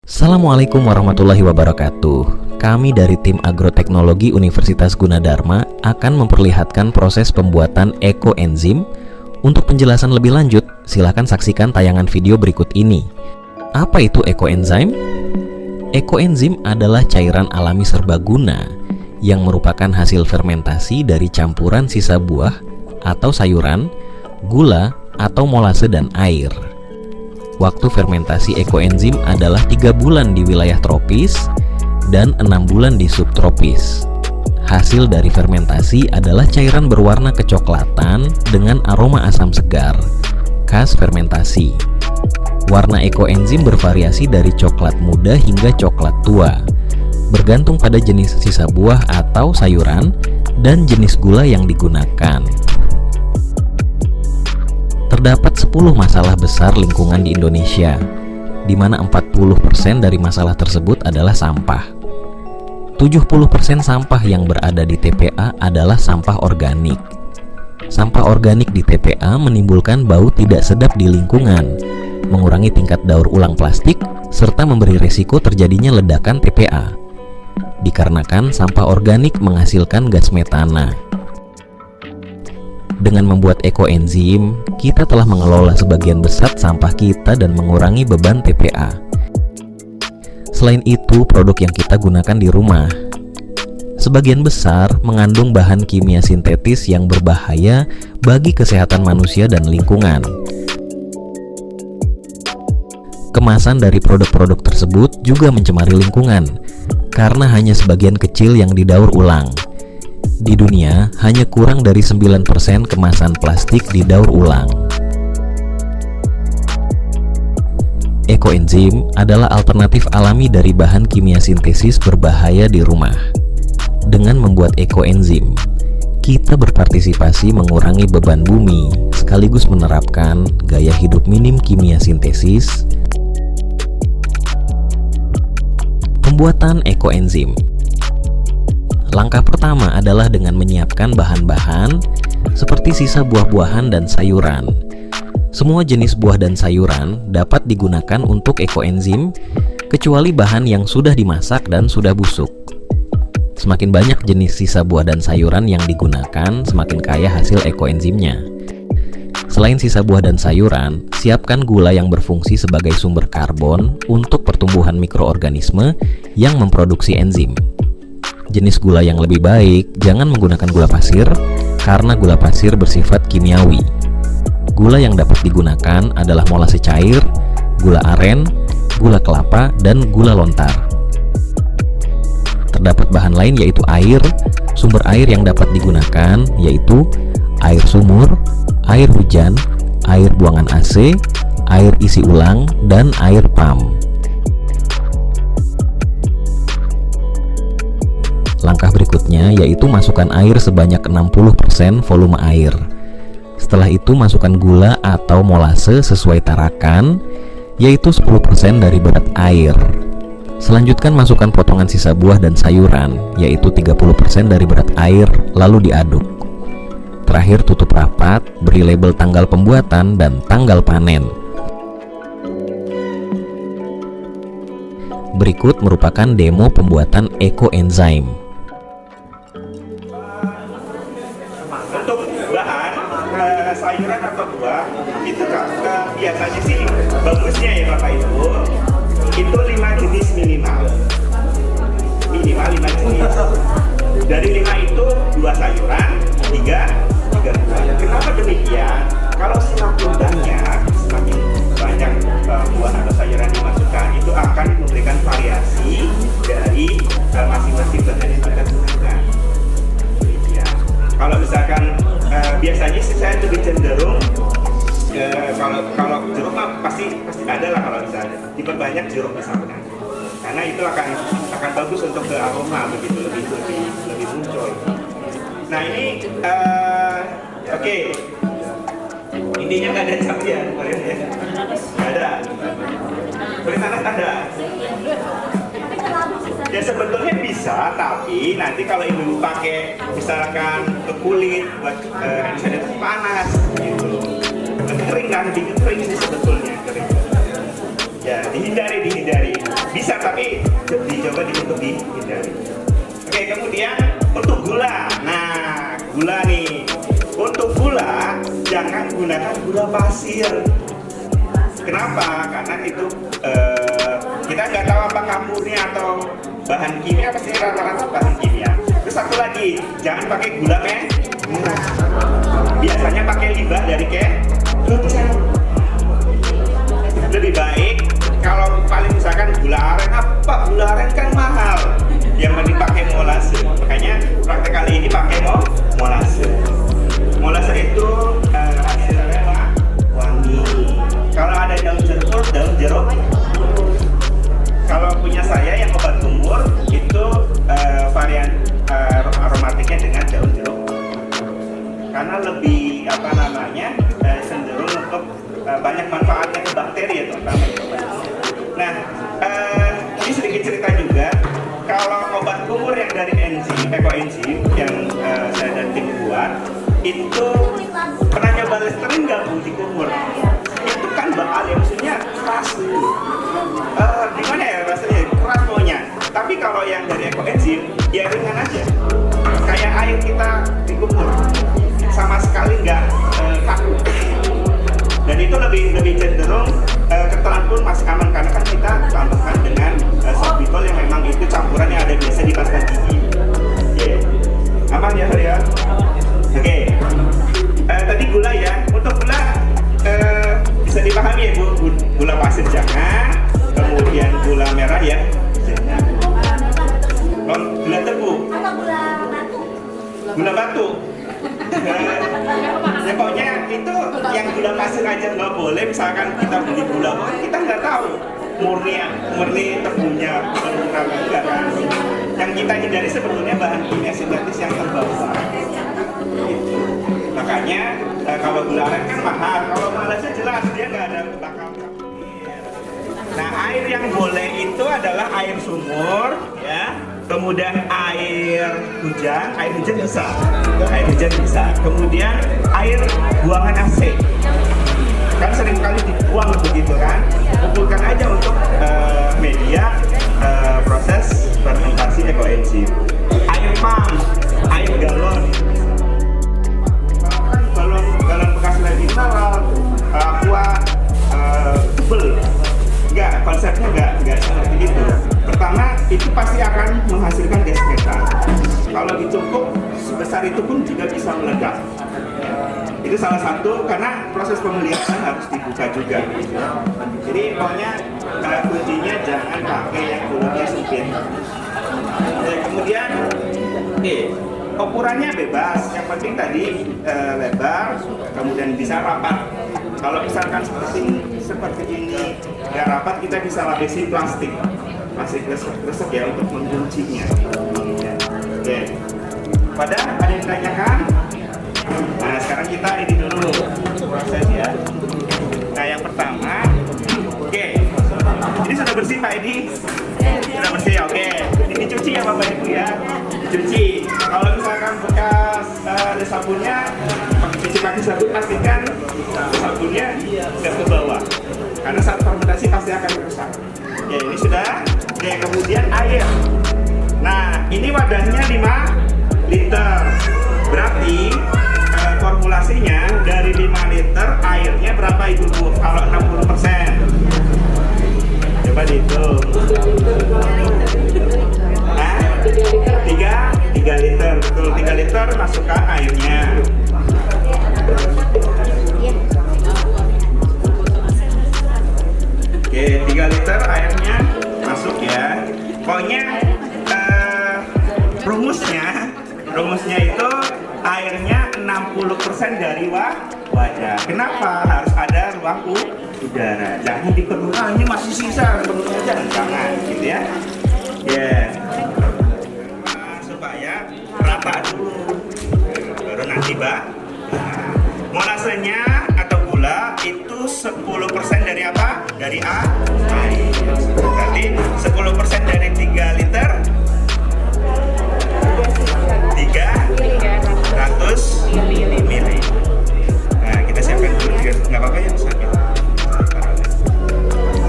Assalamualaikum warahmatullahi wabarakatuh. Kami dari tim Agroteknologi Universitas Gunadarma akan memperlihatkan proses pembuatan ekoenzim. Untuk penjelasan lebih lanjut, silakan saksikan tayangan video berikut ini. Apa itu ekoenzim? Ekoenzim adalah cairan alami serbaguna yang merupakan hasil fermentasi dari campuran sisa buah atau sayuran, gula atau molase dan air. Waktu fermentasi ekoenzim adalah 3 bulan di wilayah tropis dan 6 bulan di subtropis. Hasil dari fermentasi adalah cairan berwarna kecoklatan dengan aroma asam segar, khas fermentasi. Warna ekoenzim bervariasi dari coklat muda hingga coklat tua, bergantung pada jenis sisa buah atau sayuran dan jenis gula yang digunakan. Terdapat 10 masalah besar lingkungan di Indonesia, di mana 40% dari masalah tersebut adalah sampah. 70% sampah yang berada di TPA adalah sampah organik. Sampah organik di TPA menimbulkan bau tidak sedap di lingkungan, mengurangi tingkat daur ulang plastik, serta memberi risiko terjadinya ledakan TPA. Dikarenakan sampah organik menghasilkan gas metana. Dengan membuat ekoenzim, kita telah mengelola sebagian besar sampah kita dan mengurangi beban TPA. Selain itu, produk yang kita gunakan di rumah sebagian besar mengandung bahan kimia sintetis yang berbahaya bagi kesehatan manusia dan lingkungan. Kemasan dari produk-produk tersebut juga mencemari lingkungan karena hanya sebagian kecil yang didaur ulang. Di dunia, hanya kurang dari 9% kemasan plastik didaur ulang. Ekoenzim adalah alternatif alami dari bahan kimia sintesis berbahaya di rumah. Dengan membuat ekoenzim, kita berpartisipasi mengurangi beban bumi, sekaligus menerapkan gaya hidup minim kimia sintesis. Pembuatan ekoenzim. Langkah pertama adalah dengan menyiapkan bahan-bahan seperti sisa buah-buahan dan sayuran. Semua jenis buah dan sayuran dapat digunakan untuk ekoenzim, kecuali bahan yang sudah dimasak dan sudah busuk. Semakin banyak jenis sisa buah dan sayuran yang digunakan, semakin kaya hasil ekoenzimnya. Selain sisa buah dan sayuran, siapkan gula yang berfungsi sebagai sumber karbon untuk pertumbuhan mikroorganisme yang memproduksi enzim. Jenis gula yang lebih baik, jangan menggunakan gula pasir, karena gula pasir bersifat kimiawi. Gula yang dapat digunakan adalah molase cair, gula aren, gula kelapa, dan gula lontar. Terdapat bahan lain yaitu air. Sumber air yang dapat digunakan yaitu air sumur, air hujan, air buangan AC, air isi ulang, dan air pam. Langkah berikutnya yaitu masukkan air sebanyak 60% volume air. Setelah itu masukkan gula atau molase sesuai tarakan, yaitu 10% dari berat air. Selanjutnya masukkan potongan sisa buah dan sayuran, yaitu 30% dari berat air, lalu diaduk. Terakhir tutup rapat, beri label tanggal pembuatan dan tanggal panen. Berikut merupakan demo pembuatan ekoenzim. Sayuran atau buah itu biasanya sih bagusnya ya Bapak Ibu itu 5 jenis minimal 5 jenis. Dari 5 itu 2 sayuran, 3 buah. Kenapa demikian? Kalau semakin banyak buah atau sayuran dimasukkan, itu akan memberikan variasi dari masing-masing bahan yang kita gunakan. Ya. Kalau misalkan biasanya sih saya lebih cenderung kalau jeruk mah pasti ada lah, kalau misalnya diperbanyak jeruk misalnya, karena itu akan bagus untuk ke aroma, begitu lebih muncul. Nah ini oke. Intinya nggak ada cabai ya, nggak ada. Boleh nanas ada. Ya sebetulnya bisa, tapi nanti kalau ibu pakai misalkan ke kulit buat misalnya itu panas gitu, kering kan, bikin kering sih sebetulnya kering. Ya dihindari. dihindari. Oke, kemudian untuk gula. Nah, gula nih. Untuk gula, jangan gunakan gula pasir. Kenapa? Karena itu kita nggak tahu apakah murni atau bahan kimia, pasti rata-rata bahan kimia. Terus satu lagi, jangan pakai gula merah. Biasanya pakai limbah dari kecap. Lebih baik kalau paling misalkan gula aren, apa gula aren kan mahal, yang mending pakai molase. Makanya praktek kali ini pakai molase. Molase itu hasilnya wangi. Kalau ada daun jeruk. Kalau punya saya yang obat kumur itu varian aromatiknya dengan daun jeruk. Karena lebih cenderung untuk banyak manfaatnya ke bakteri ya terutama. Nah, ini sedikit cerita juga. Kalau obat kumur yang dari enzim, ekoenzim yang saya dan tim buat, itu pernah nyoba Listerine nggak Bu di kumur? Itu kan bakal ya, maksudnya keras. Gimana ya rasanya? Keras maunya. Tapi kalau yang dari ekoenzim, ya ringan aja. Kayak air kita di kumur, sama sekali nggak kaku. Dan itu lebih cenderung ketelan pun masih aman karena kan kita tambahkan dengan sorbitol yang memang itu campuran yang ada biasa di pasta gigi. Yeah. Aman ya Arya? Oke. Tadi gula ya. Untuk gula bisa dipahami ya Bu, gula pasir jangan, kemudian gula merah ya. Gula tebu. Gula batu. Ya pokoknya itu yang gula pasir aja nggak boleh. Misalkan kita beli gula, kita nggak tahu murni tebunya bukan enggak kan. Yang kita hindari sebetulnya bahan kimia sintetis yang terbawa. Gitu. Makanya kalau gula aren kan mahal, kalau malasnya jelas dia nggak ada bakal. Nah, air yang boleh itu adalah air sumur ya. Kemudian air hujan bisa. Kemudian air buangan AC. Kan sering kali dibuang begitu kan. Kumpulkan aja untuk media proses fermentasi ekoenzim. Air pump, air galon. Galon bekas lagi mineral, aqua, bubble. Enggak, konsepnya enggak seperti itu. Pertama, itu pasti akan menghasilkan gas metan. Kalau dicukup sebesar itu pun juga bisa meledak. Itu salah satu karena proses pemeliharaan harus dibuka juga. Jadi pokoknya kuncinya jangan pakai yang kulitnya sempit. Kemudian, ukurannya bebas. Yang penting tadi lebar, kemudian bisa rapat. Kalau misalkan seperti ini nggak rapat, kita bisa lapisi plastik gresek ya untuk menguncinya. Oke. Pada ada yang ditanyakan? Nah, sekarang kita ini dulu proses ya. Nah, yang pertama, ini sudah bersih Pak Edi? Sudah bersih, oke. Ini dicuci ya Bapak Ibu ya. Dicuci. Kalau misalkan bekas ada sabunnya, cuci pakai sabun, pastikan sabunnya nggak ke bawah. Karena saat fermentasi pasti akan rusak. Ya, ini sudah. Oke, kemudian air. Nah, ini wadahnya 5 liter. Berarti formulasinya dari 5 liter airnya berapa Ibu Bu? Kalau 60%. Coba dihitung. 3 liter. Betul, 3 liter masukkan airnya. Oke, 3 liter airnya masuk ya. Pokoknya rumusnya itu airnya 60% dari wadah. Kenapa harus ada ruang udara? Jangan dipenuhi, ini masih sisa, penuhi aja, jangan gitu ya. Supaya rata dulu, baru nanti molasenya atau gula itu 10% dari apa? Dari air. Berarti 10% dari 3 liter 300 mili. Nah, kita siapkan dulu, nggak apa-apa ya, sakit.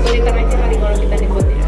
1 liter aja kali kalau kita nyebut ya.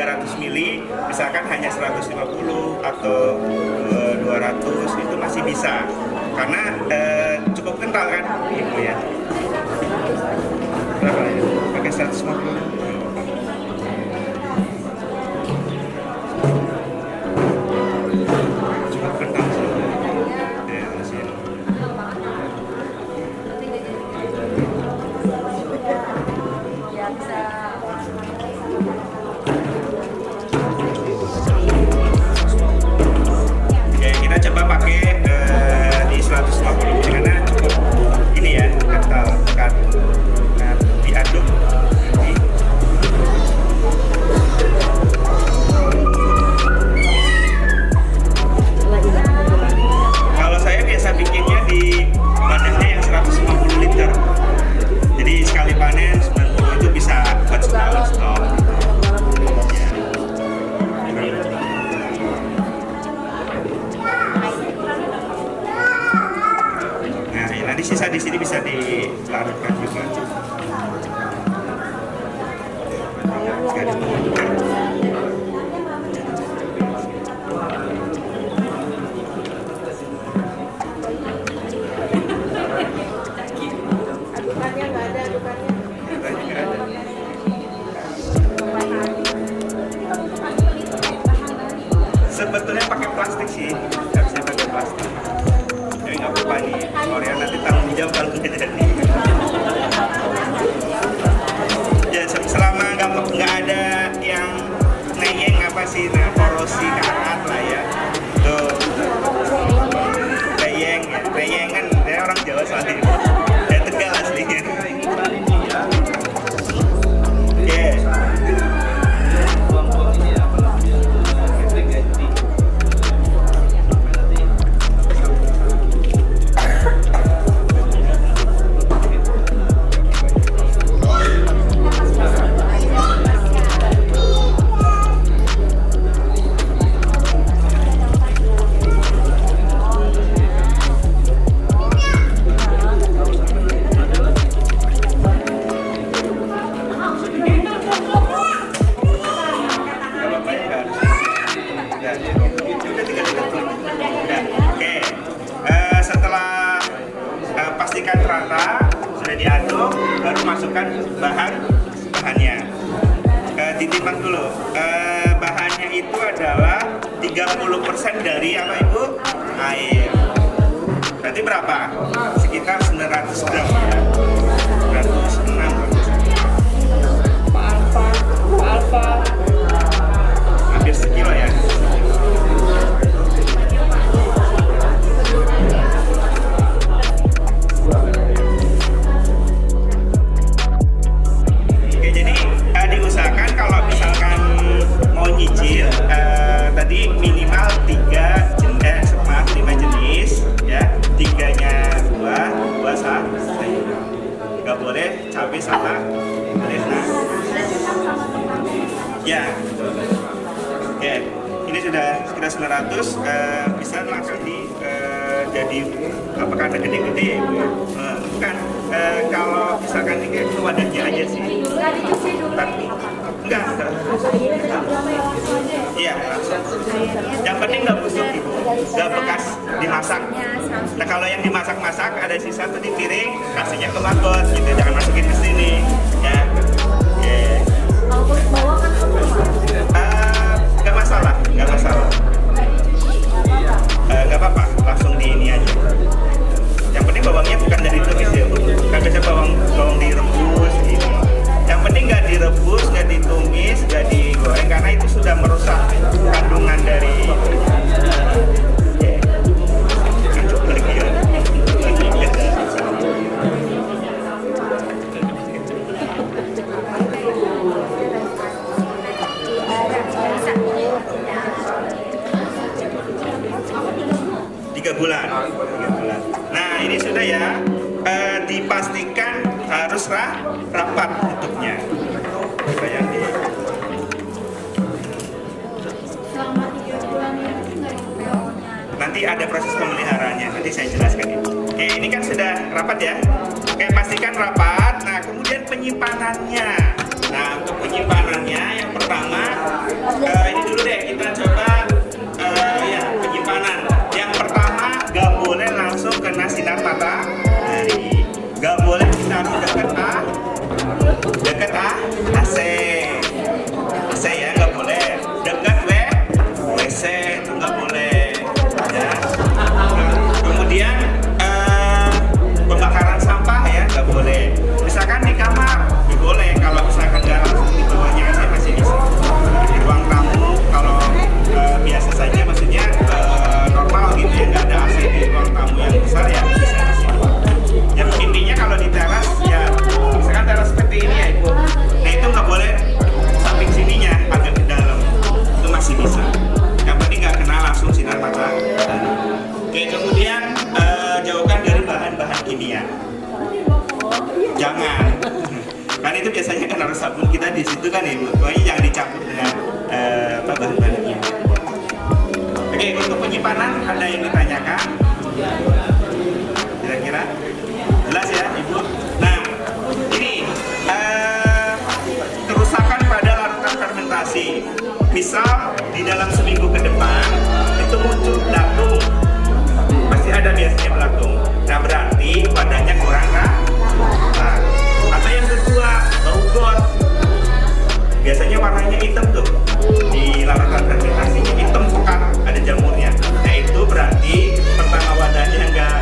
300 mili, misalkan hanya 150 atau 200 itu masih bisa, karena cukup kental kan, Ibu ya. Berapa ya? Pakai 150. Cukup kental sih. Ya, masih. Oke, kita coba pakai di 150 karena cukup ini ya, kental pekat. Nah, diaduk. Kalau saya biasa bikinnya di wadahnya yang 150 liter. Jadi sekali panen 90 itu bisa buat setahun stok. Nah, nanti sisa di sini bisa dilarutkan juga. Adukannya nggak ada, adukannya. Sebetulnya pakai plastik sih, nggak bisa pakai plastik. Jadi nggak apa-apa nih, Korea nanti tanggung jawab kalau nggak jadi. Ya selama nggak ada yang ngeyeng apa sih, nah korosi karat lah ya. Tuh, ngeyeng ya, ngeyengan, ya orang Jawa soalnya. Ya Tegal aslinya. Oke. Setelah pastikan rata, sudah diaduk, baru masukkan bahannya. Ditimbang dulu. Bahannya itu adalah 30% dari apa Ibu? Air. Berarti berapa? Sekitar 900 gram ya. 906. Pak Alfa. Hampir sekilo ya. Oke, jadi diusahakan kalau misalkan mau nyicil tadi minimal 5 jenis ya, 3-nya buah sayur. Nggak boleh cabai sama melena. Ya. Oke, ini sudah sekitar 900, bisa langsung jadi apakah ada gede-gede? Bukan, kalau misalkan ini kayak wadahnya aja sih. Enggak. Iya, langsung. Yang penting nggak busuk Ibu, nggak bekas dimasak. Nah kalau yang dimasak-masak ada sisa tuh di piring, kasihnya ke mangkok gitu, jangan masukin ke sini. Ya. Kalau kulit bawang kan Nggak masalah. Nggak apa-apa, langsung di ini aja. Yang penting bawangnya bukan dari tumis ya Bu. Kan biasa bawang direbus gitu. Yang penting nggak direbus, nggak ditumis, nggak digoreng karena itu sudah merusak kandungan dari. Coba lagi ya. Tiga bulan. Nah ini sudah ya, dipastikan harus rapat tutupnya. Bayangin. selama 3 bulan itu nggak PO-nya. Nanti ada proses pemeliharaannya, nanti saya jelaskan itu. Oke, ini kan sudah rapat ya. Oke, pastikan rapat. Nah, kemudian penyimpanannya. Nah, untuk penyimpanannya yang pertama, ini dulu deh kita coba ya penyimpanan. Yang pertama, nggak boleh langsung kena sinar matahari, nggak boleh kita harus deket AC ya, nggak boleh dekat WC, itu nggak boleh ya. Kemudian pembakaran sampah ya nggak boleh. Misalkan di kamar boleh, kalau misalkan nggak langsung di bawahnya AC masih bisa. Di ruang tamu kalau biasa saja, maksudnya normal gitu ya, nggak ada AC di ruang tamu yang besar ya bisa di sini. Yang intinya kalau di teras ya, misalkan teras seperti ini ya Ibu, nah itu nggak boleh samping sininya agak ke dalam, itu masih bisa. Yang penting nggak kena langsung sinar matahari. Oke, kemudian jauhkan dari bahan-bahan kimia. Jangan, kan itu biasanya kan harus sabun kita di situ kan Ibu, pokoknya jangan dicampur dengan bahan-bahan kimia. Oke, untuk penyimpanan ada yang ditanyakan? Kira-kira jelas ya Ibu? Nah, ini kerusakan pada larutan fermentasi. Misal di dalam seminggu ke depan itu muncul belatung, pasti ada biasanya belatung. Nah, berarti wadahnya kurang kan? Nah, atau yang kedua, bau got. Biasanya warnanya hitam tuh di larutan fermentasinya, hitam pekat, ada jamurnya. Nah, itu berarti pertama wadahnya nggak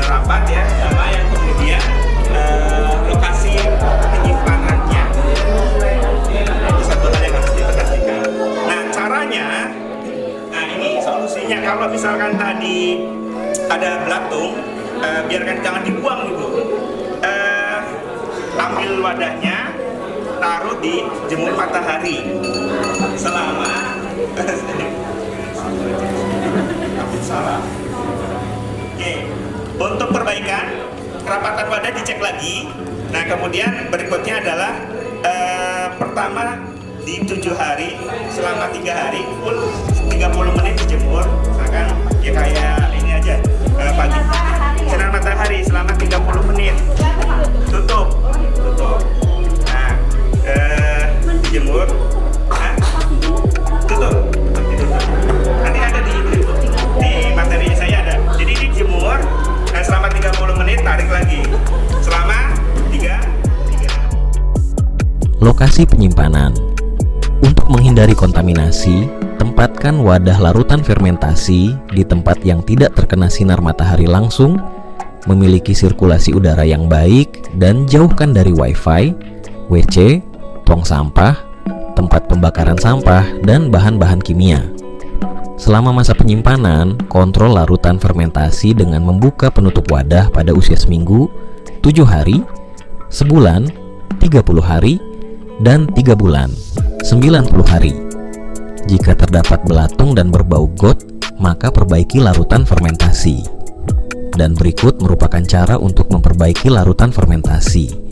rapat ya, sama yang kemudian lokasi penyimpanannya. Itu satu hal yang harus diperhatikan. Nah, caranya, nah ini solusinya, kalau misalkan tadi ada belatung, biarkan, jangan dibuang gitu. Ambil wadahnya, taruh di jemur matahari selama salah. Oke, untuk perbaikan kerapatan wadah dicek lagi. Nah, kemudian berikutnya adalah pertama di 7 hari selama 3 hari full 30 menit dijemur, misalkan ya kayak ini aja, pagi sinar matahari selama 30 menit, tutup. Nah, dijemur, tutup. Nanti ada di materi saya ada. Jadi dijemur selama 30 menit, tarik lagi selama 3 hari. Lokasi penyimpanan. Untuk menghindari kontaminasi, tempatkan wadah larutan fermentasi di tempat yang tidak terkena sinar matahari langsung, memiliki sirkulasi udara yang baik, dan jauhkan dari wifi, WC, tong sampah, tempat pembakaran sampah, dan bahan-bahan kimia. Selama masa penyimpanan, kontrol larutan fermentasi dengan membuka penutup wadah pada usia seminggu, 7 hari, sebulan, 30 hari, dan 3 bulan, 90 hari. Jika terdapat belatung dan berbau got, maka perbaiki larutan fermentasi. Dan berikut merupakan cara untuk memperbaiki larutan fermentasi.